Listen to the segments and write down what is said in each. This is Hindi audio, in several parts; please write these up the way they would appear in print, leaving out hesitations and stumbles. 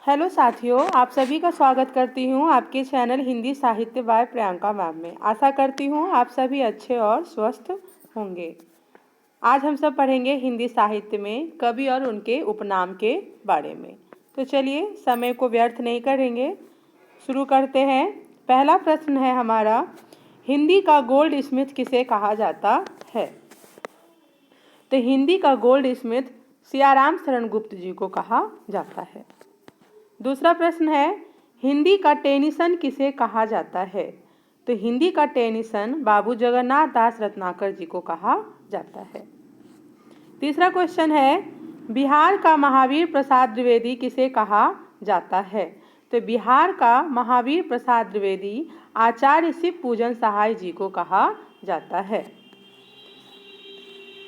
हेलो साथियों, आप सभी का स्वागत करती हूँ आपके चैनल हिंदी साहित्य बाय प्रियंका मैम में। आशा करती हूँ आप सभी अच्छे और स्वस्थ होंगे। आज हम सब पढ़ेंगे हिंदी साहित्य में कवि और उनके उपनाम के बारे में। तो चलिए समय को व्यर्थ नहीं करेंगे, शुरू करते हैं। पहला प्रश्न है हमारा, हिंदी का गोल्ड स्मिथ किसे कहा जाता है? तो हिंदी का गोल्ड स्मिथ सियाराम शरण गुप्त जी को कहा जाता है। दूसरा प्रश्न है, हिंदी का टेनिसन किसे कहा जाता है? तो हिंदी का टेनिसन बाबू जगन्नाथ दास रत्नाकर जी को कहा जाता है। तीसरा क्वेश्चन है, बिहार का महावीर प्रसाद द्विवेदी किसे कहा जाता है? तो बिहार का महावीर प्रसाद द्विवेदी आचार्य शिव पूजन सहाय जी को कहा जाता है।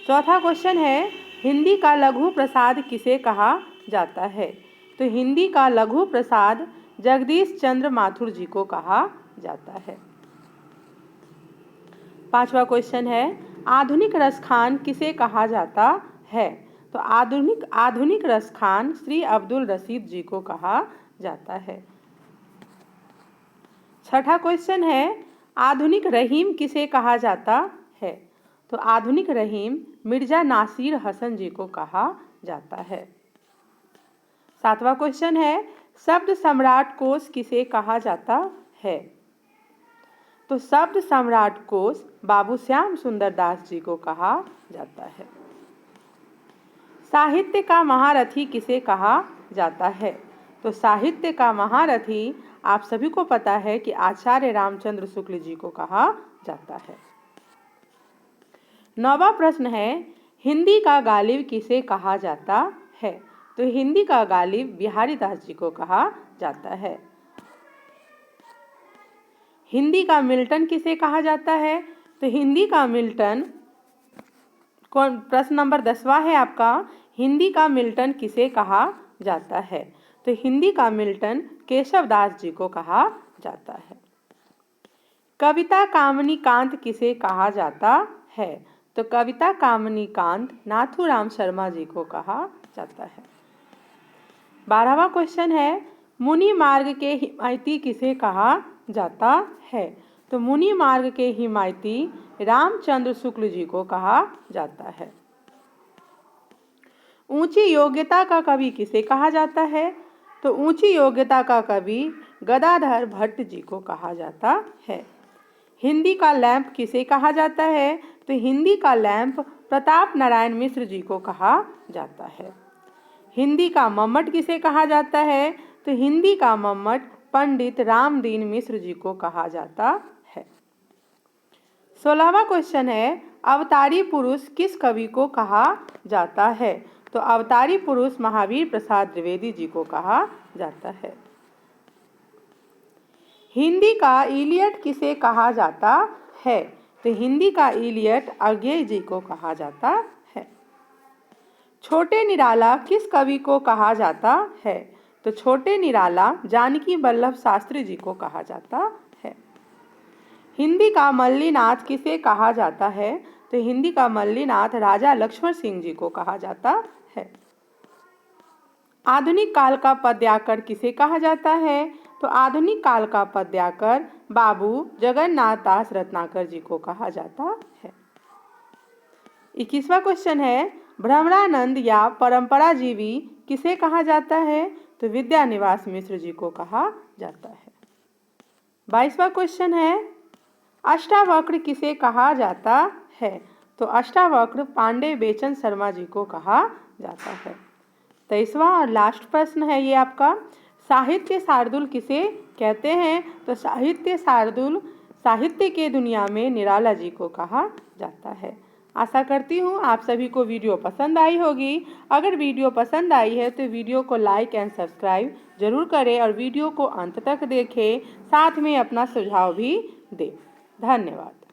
चौथा क्वेश्चन है, हिंदी का लघु प्रसाद किसे कहा जाता है? तो हिंदी का लघु प्रसाद जगदीश चंद्र माथुर जी को कहा जाता है। पांचवा क्वेश्चन है, आधुनिक रसखान किसे कहा जाता है? तो आधुनिक रसखान श्री अब्दुल रशीद जी को कहा जाता है। छठा क्वेश्चन है, आधुनिक रहीम किसे कहा जाता है? तो आधुनिक रहीम मिर्जा नासिर हसन जी को कहा जाता है। सातवां क्वेश्चन है, शब्द सम्राट कोश किसे कहा जाता है? तो शब्द सम्राट कोश बाबू श्याम सुंदर दास जी को कहा जाता है। साहित्य का महारथी किसे कहा जाता है? तो साहित्य का महारथी आप सभी को पता है कि आचार्य रामचंद्र शुक्ल जी को कहा जाता है। नौवां प्रश्न है, हिंदी का गालिब किसे कहा जाता है? तो हिंदी का गालिब बिहारी दास जी को कहा जाता है। हिंदी का मिल्टन किसे कहा जाता है? तो हिंदी का मिल्टन प्रश्न नंबर 10वां है आपका, हिंदी का मिल्टन किसे कहा जाता है? तो हिंदी का मिल्टन केशव दास जी को कहा जाता है। कविता कामनी कांत किसे कहा जाता है? तो कविता कामनी कांत नाथूराम शर्मा जी को कहा जाता है। 12वां क्वेश्चन है, मुनि मार्ग के हिमायती किसे कहा जाता है? तो मुनि मार्ग के हिमायती रामचंद्र शुक्ल जी को कहा जाता है। ऊंची योग्यता का कवि किसे कहा जाता है? तो ऊंची योग्यता का कवि गदाधर भट्ट जी को कहा जाता है। हिंदी का लैंप किसे कहा जाता है? तो हिंदी का लैंप प्रताप नारायण मिश्र जी को कहा जाता है। हिंदी का मम्मट किसे कहा जाता है? तो हिंदी का मम्मट पंडित रामदीन मिश्र जी को कहा जाता है। 16वां क्वेश्चन है, अवतारी पुरुष किस कवि को कहा जाता है? तो अवतारी पुरुष महावीर प्रसाद द्विवेदी जी को कहा जाता है। हिंदी का इलियट किसे कहा जाता है? तो हिंदी का इलियट अज्ञेय जी को कहा जाता है। छोटे निराला किस कवि को कहा जाता है? तो छोटे निराला जानकी वल्लभ शास्त्री जी को कहा जाता है। हिंदी का मल्लीनाथ किसे कहा जाता है? तो हिंदी का मल्लीनाथ राजा लक्ष्मण सिंह जी को कहा जाता है। आधुनिक काल का पद्याकर किसे कहा जाता है? तो आधुनिक काल का पद्याकर बाबू जगन्नाथ दास रत्नाकर जी को कहा जाता है। 21वां क्वेश्चन है, भ्रमरानंद या परंपराजीवी किसे कहा जाता है? तो विद्यानिवास मिश्र जी को कहा जाता है। 22वां क्वेश्चन है, अष्टावक्र किसे कहा जाता है? तो अष्टावक्र पांडे बेचन शर्मा जी को कहा जाता है। 23वां और लास्ट प्रश्न है ये आपका, साहित्य शार्दुल किसे कहते हैं? तो साहित्य शार्दुल साहित्य के दुनिया में निराला जी को कहा जाता है। आशा करती हूँ आप सभी को वीडियो पसंद आई होगी। अगर वीडियो पसंद आई है तो वीडियो को लाइक एंड सब्सक्राइब जरूर करें और वीडियो को अंत तक देखें, साथ में अपना सुझाव भी दें। धन्यवाद।